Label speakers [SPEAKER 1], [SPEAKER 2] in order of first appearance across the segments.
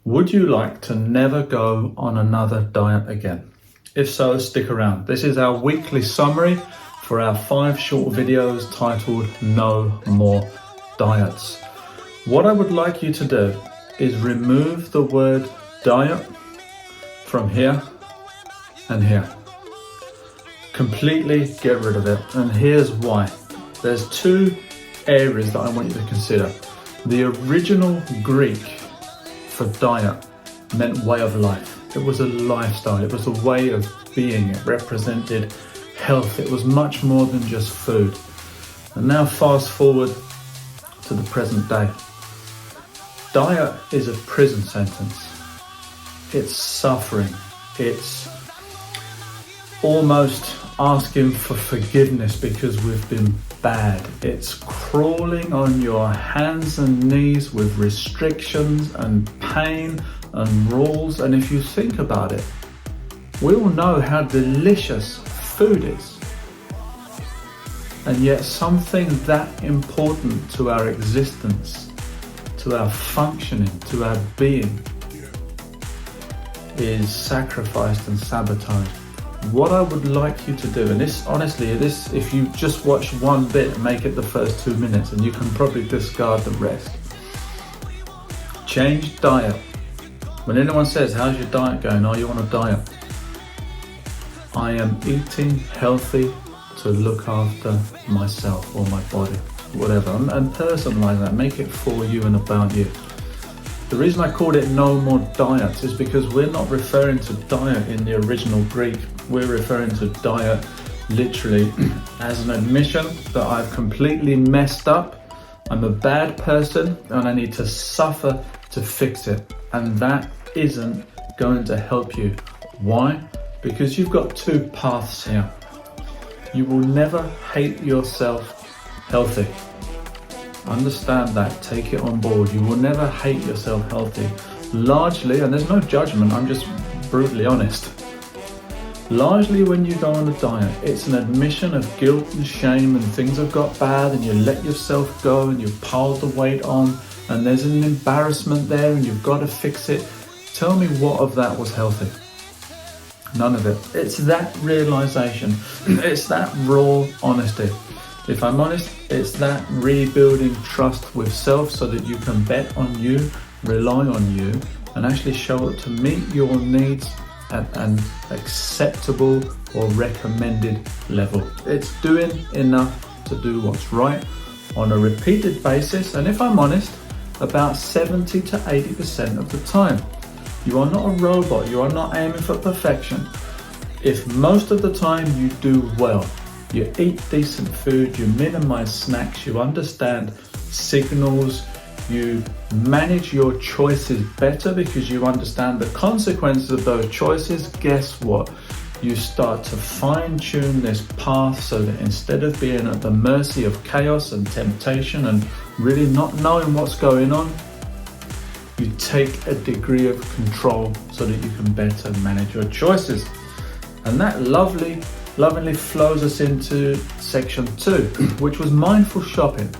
[SPEAKER 1] Would you like to never go on another diet again? If so, stick around. This is our weekly summary for our 5 short videos titled No More Diets. What I would like you to do is remove the word diet from here and here. Completely get rid of it. And here's why. There's 2 areas that I want you to consider. The original Greek for diet meant way of life. It was a lifestyle. It was a way of being. It represented health. It was much more than just food. And now fast forward to the present day. Diet is a prison sentence. It's suffering. It's almost asking for forgiveness because we've been bad. It's crawling on your hands and knees with restrictions and pain and rules. And if you think about it, we all know how delicious food is. And yet something that important to our existence, to our functioning, to our being, is sacrificed and sabotaged. What I would like you to do, and this honestly, if you just watch one bit, make it the first 2 minutes and you can probably discard the rest. Change diet. When anyone says, how's your diet going? Are you on a diet? I am eating healthy to look after myself or my body, whatever. And personalize that, make it for you and about you. The reason I called it No More Diet is because we're not referring to diet in the original Greek. We're referring to diet literally as an admission that I've completely messed up. I'm a bad person and I need to suffer to fix it. And that isn't going to help you. Why? Because you've got 2 paths here. You will never hate yourself healthy. Understand that, take it on board. You will never hate yourself healthy. Largely, and there's no judgment, I'm just brutally honest. Largely when you go on a diet, it's an admission of guilt and shame and things have got bad and you let yourself go and you've piled the weight on and there's an embarrassment there and you've got to fix it. Tell me what of that was healthy? None of it. It's that realization. It's that raw honesty. If I'm honest, it's that rebuilding trust with self so that you can bet on you, rely on you, and actually show up to meet your needs at an acceptable or recommended level. It's doing enough to do what's right on a repeated basis, and if I'm honest, about 70 to 80% of the time. You are not a robot, you are not aiming for perfection. If most of the time you do well, you eat decent food, you minimize snacks, you understand signals, you manage your choices better because you understand the consequences of those choices, guess what? You start to fine-tune this path so that instead of being at the mercy of chaos and temptation and really not knowing what's going on, you take a degree of control so that you can better manage your choices. And that lovingly flows us into section 2, which was mindful shopping.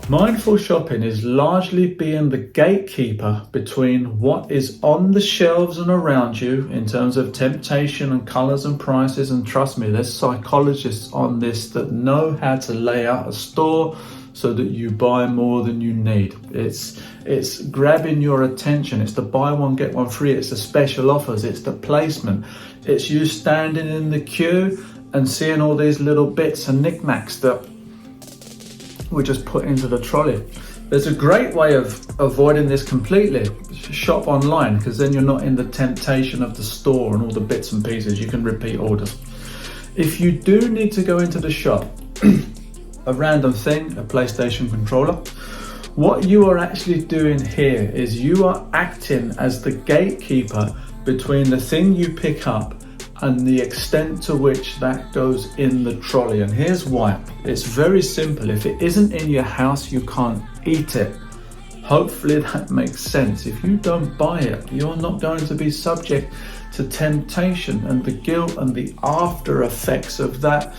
[SPEAKER 1] Mindful shopping is largely being the gatekeeper between what is on the shelves and around you in terms of temptation and colors and prices. And trust me, there's psychologists on this that know how to lay out a store so that you buy more than you need. It's grabbing your attention. It's the buy one, get one free. It's the special offers. It's the placement. It's you standing in the queue and seeing all these little bits and knickknacks that we just put into the trolley. There's a great way of avoiding this completely. Shop online, because then you're not in the temptation of the store and all the bits and pieces. You can repeat orders. If you do need to go into the shop, a random thing, a PlayStation controller, what you are actually doing here is you are acting as the gatekeeper between the thing you pick up and the extent to which that goes in the trolley. And here's why. It's very simple. If it isn't in your house, you can't eat it. Hopefully that makes sense. If you don't buy it, you're not going to be subject to temptation and the guilt and the after effects of that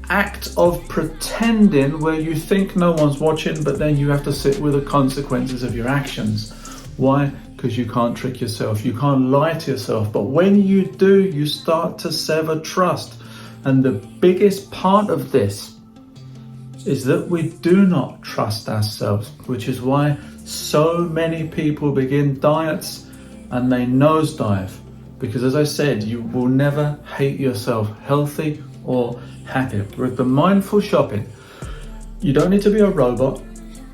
[SPEAKER 1] act of pretending where you think no one's watching, but then you have to sit with the consequences of your actions. Why? because you can't trick yourself, you can't lie to yourself. But when you do, you start to sever trust. And the biggest part of this is that we do not trust ourselves, which is why so many people begin diets and they nosedive. Because as I said, you will never hate yourself, healthy or happy. With the mindful shopping, you don't need to be a robot.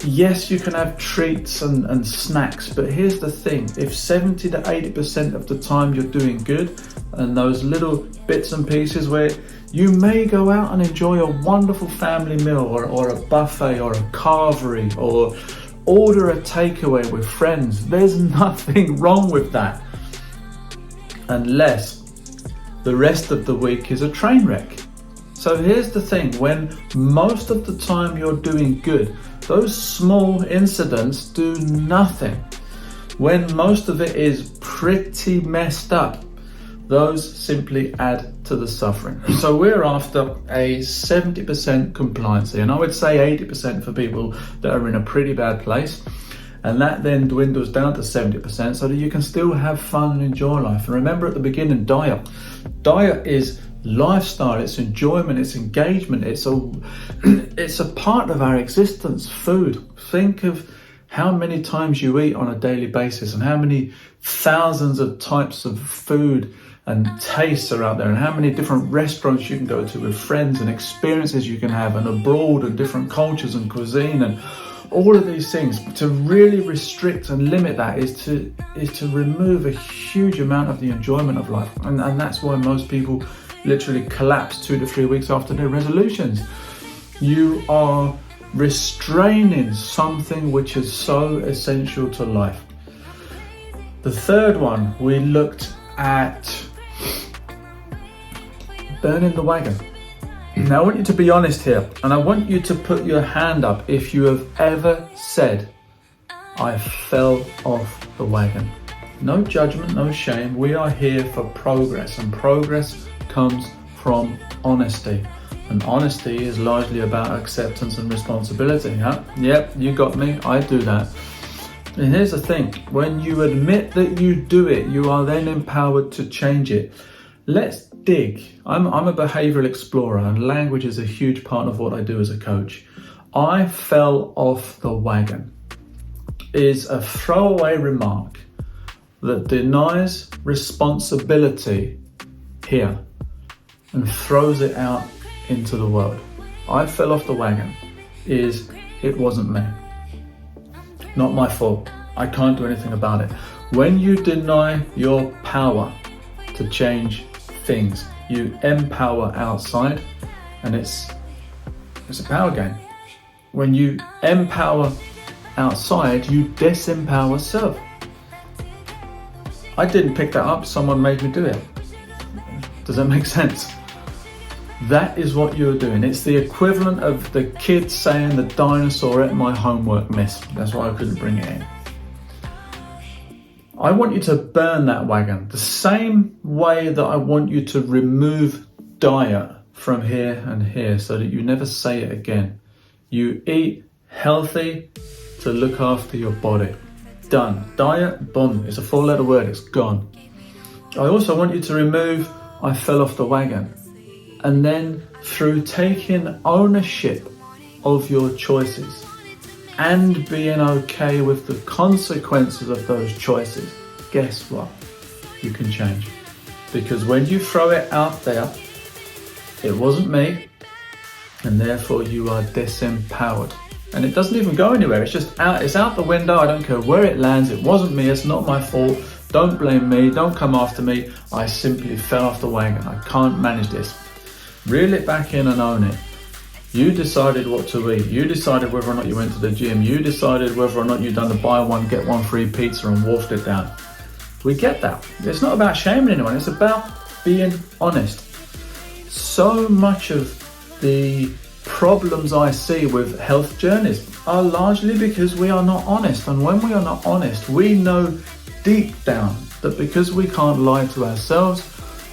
[SPEAKER 1] Yes, you can have treats and snacks, but here's the thing. If 70 to 80% of the time you're doing good, and those little bits and pieces where you may go out and enjoy a wonderful family meal or a buffet or a carvery or order a takeaway with friends, there's nothing wrong with that. Unless the rest of the week is a train wreck. So here's the thing, when most of the time you're doing good, those small incidents do nothing. When most of it is pretty messed up, those simply add to the suffering. So we're after a 70% compliancy, and I would say 80% for people that are in a pretty bad place. And that then dwindles down to 70% so that you can still have fun and enjoy life. And remember at the beginning, diet is lifestyle, it's enjoyment, it's engagement, it's a part of our existence. Food. Think of how many times you eat on a daily basis and how many thousands of types of food and tastes are out there, and how many different restaurants you can go to with friends and experiences you can have, and abroad and different cultures and cuisine and all of these things. To really restrict and limit that is to remove a huge amount of the enjoyment of life, and that's why most people literally collapse 2 to 3 weeks after their resolutions. You are restraining something which is so essential to life. The third one, we looked at burning the wagon. Now I want you to be honest here, and I want you to put your hand up if you have ever said, I fell off the wagon. No judgment, no shame. We are here for progress, and progress comes from honesty. And honesty is largely about acceptance and responsibility. Huh? Yep, you got me, I do that. And here's the thing, when you admit that you do it, you are then empowered to change it. Let's dig. I'm a behavioral explorer, and language is a huge part of what I do as a coach. I fell off the wagon is a throwaway remark that denies responsibility here and throws it out into the world. I fell off the wagon is, it wasn't me. Not my fault. I can't do anything about it. When you deny your power to change things, you empower outside, and it's a power game. When you empower outside, you disempower self. I didn't pick that up, someone made me do it. Does that make sense? That is what you're doing. It's the equivalent of the kid saying the dinosaur ate my homework, miss. That's why I couldn't bring it in. I want you to burn that wagon the same way that I want you to remove diet from here and here so that you never say it again. You eat healthy to look after your body. Done. Diet, boom. It's a 4-letter word. It's gone. I also want you to remove I fell off the wagon. And then through taking ownership of your choices and being okay with the consequences of those choices, guess what? You can change. Because when you throw it out there, it wasn't me, and therefore you are disempowered. And it doesn't even go anywhere. It's just out, it's out the window. I don't care where it lands. It wasn't me. It's not my fault. Don't blame me. Don't come after me. I simply fell off the wagon. I can't manage this. Reel it back in and own it. You decided what to eat. You decided whether or not you went to the gym. You decided whether or not you done the buy one, get one free pizza and wolfed it down. We get that. It's not about shaming anyone. It's about being honest. So much of the problems I see with health journeys are largely because we are not honest. And when we are not honest, we know deep down that because we can't lie to ourselves,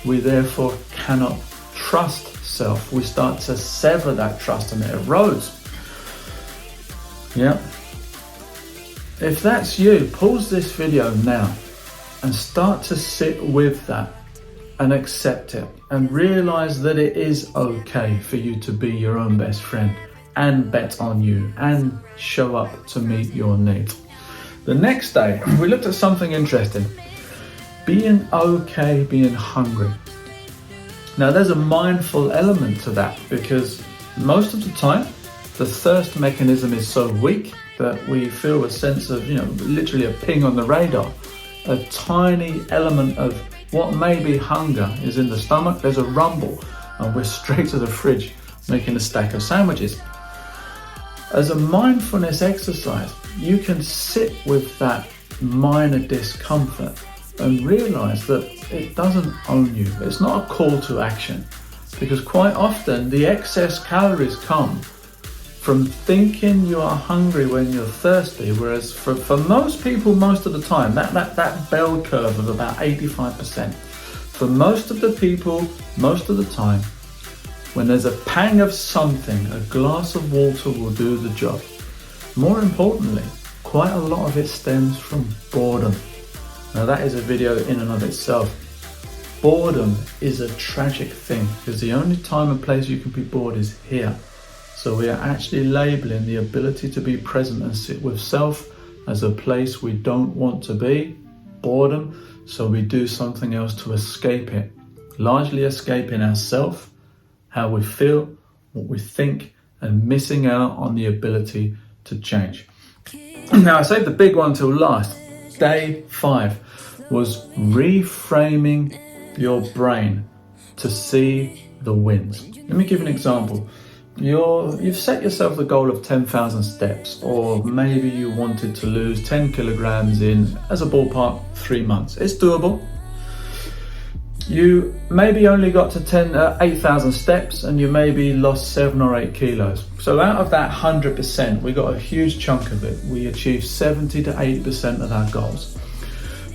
[SPEAKER 1] we therefore cannot trust self. We start to sever that trust and it erodes. Yeah. If that's you, pause this video now and start to sit with that and accept it and realize that it is okay for you to be your own best friend and bet on you and show up to meet your needs. The next day, we looked at something interesting. Being okay, being hungry. Now there's a mindful element to that because most of the time, the thirst mechanism is so weak that we feel a sense of, literally a ping on the radar. A tiny element of what may be hunger is in the stomach, there's a rumble, and we're straight to the fridge making a stack of sandwiches. As a mindfulness exercise, you can sit with that minor discomfort and realize that it doesn't own you. It's not a call to action, because quite often the excess calories come from thinking you are hungry when you're thirsty, whereas for most people, most of the time, that bell curve of about 85%, for most of the people, most of the time, when there's a pang of something, a glass of water will do the job. More importantly, quite a lot of it stems from boredom. Now that is a video in and of itself. Boredom is a tragic thing because the only time and place you can be bored is here. So we are actually labeling the ability to be present and sit with self as a place we don't want to be, boredom, so we do something else to escape it. Largely escaping ourselves, how we feel, what we think, and missing out on the ability to change. Now I saved the big one till last. Day 5 was reframing your brain to see the wins. Let me give you an example. You've set yourself the goal of 10,000 steps, or maybe you wanted to lose 10 kilograms in, as a ballpark, 3 months. It's doable. You maybe only got to 8,000 steps and you maybe lost 7 or 8 kilos. So out of that 100%, we got a huge chunk of it. We achieved 70 to 80% of our goals.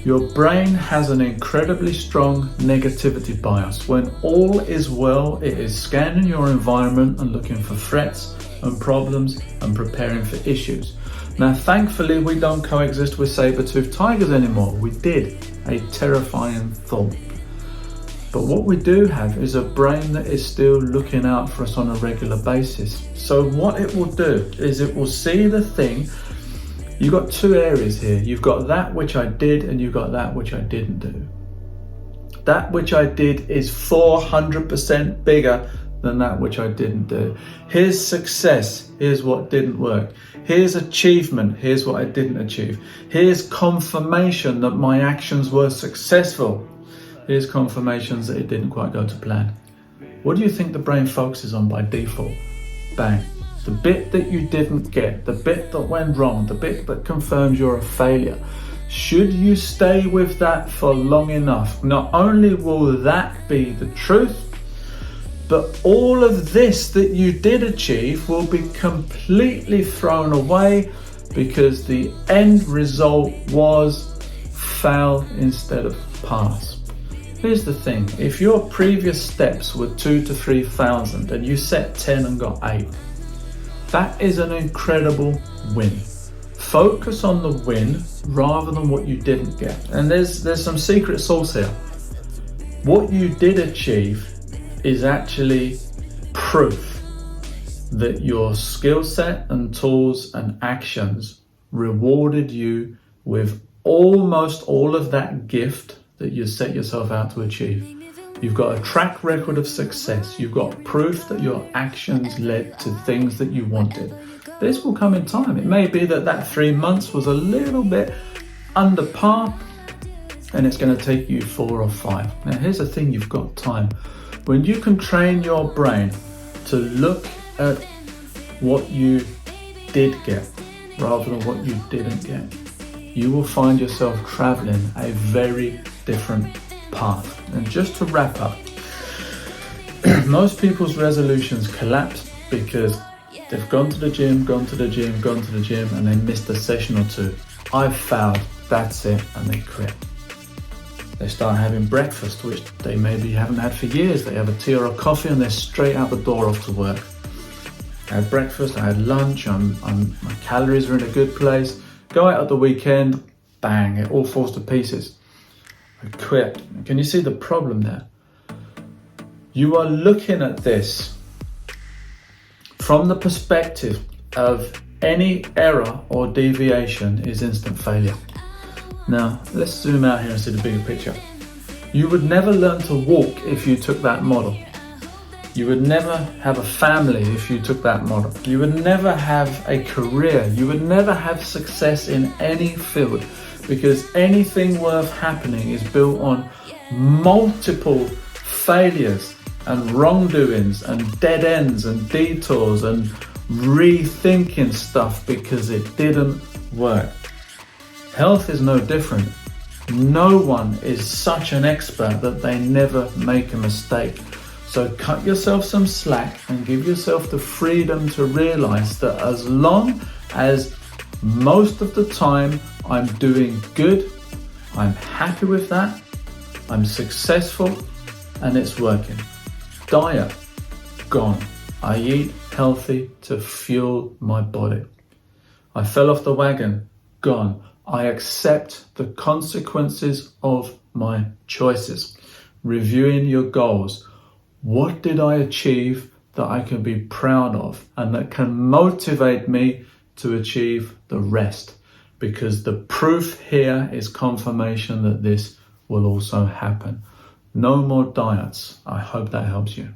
[SPEAKER 1] Your brain has an incredibly strong negativity bias. When all is well, it is scanning your environment and looking for threats and problems and preparing for issues. Now, thankfully, we don't coexist with saber-toothed tigers anymore. We did, a terrifying thought. But what we do have is a brain that is still looking out for us on a regular basis. So what it will do is it will see the thing. You've got 2 areas here. You've got that which I did and you've got that which I didn't do. That which I did is 400% bigger than that which I didn't do. Here's success, here's what didn't work. Here's achievement, here's what I didn't achieve. Here's confirmation that my actions were successful. Here's confirmations that it didn't quite go to plan. What do you think the brain focuses on by default? Bang. The bit that you didn't get, the bit that went wrong, the bit that confirms you're a failure. Should you stay with that for long enough, not only will that be the truth, but all of this that you did achieve will be completely thrown away because the end result was fail instead of pass. Here's the thing, if your previous steps were 2,000 to 3,000 and you set 10 and got 8, that is an incredible win. Focus on the win rather than what you didn't get. And there's some secret sauce here. What you did achieve is actually proof that your skill set and tools and actions rewarded you with almost all of that gift that you set yourself out to achieve. You've got a track record of success. You've got proof that your actions led to things that you wanted. This will come in time. It may be that 3 months was a little bit under par and it's going to take you 4 or 5. Now here's the thing, you've got time. When you can train your brain to look at what you did get rather than what you didn't get, you will find yourself traveling a very different path. And just to wrap up, most people's resolutions collapse because they've gone to the gym, and they missed a session or 2. I've failed, that's it, and they quit. They start having breakfast, which they maybe haven't had for years. They have a tea or a coffee and they're straight out the door off to work. I had breakfast, I had lunch, my calories are in a good place, Go out at the weekend, bang, it all falls to pieces. I quit. Can you see the problem there? You are looking at this from the perspective of any error or deviation is instant failure. Now, let's zoom out here and see the bigger picture. You would never learn to walk if you took that model. You would never have a family if you took that model. You would never have a career. You would never have success in any field, because anything worth happening is built on multiple failures and wrongdoings and dead ends and detours and rethinking stuff because it didn't work. Health is no different. No one is such an expert that they never make a mistake. So cut yourself some slack and give yourself the freedom to realize that as long as most of the time I'm doing good, I'm happy with that, I'm successful, and it's working. Diet, gone. I eat healthy to fuel my body. I fell off the wagon, gone. I accept the consequences of my choices. Reviewing your goals. What did I achieve that I can be proud of and that can motivate me to achieve the rest? Because the proof here is confirmation that this will also happen. No more diets. I hope that helps you.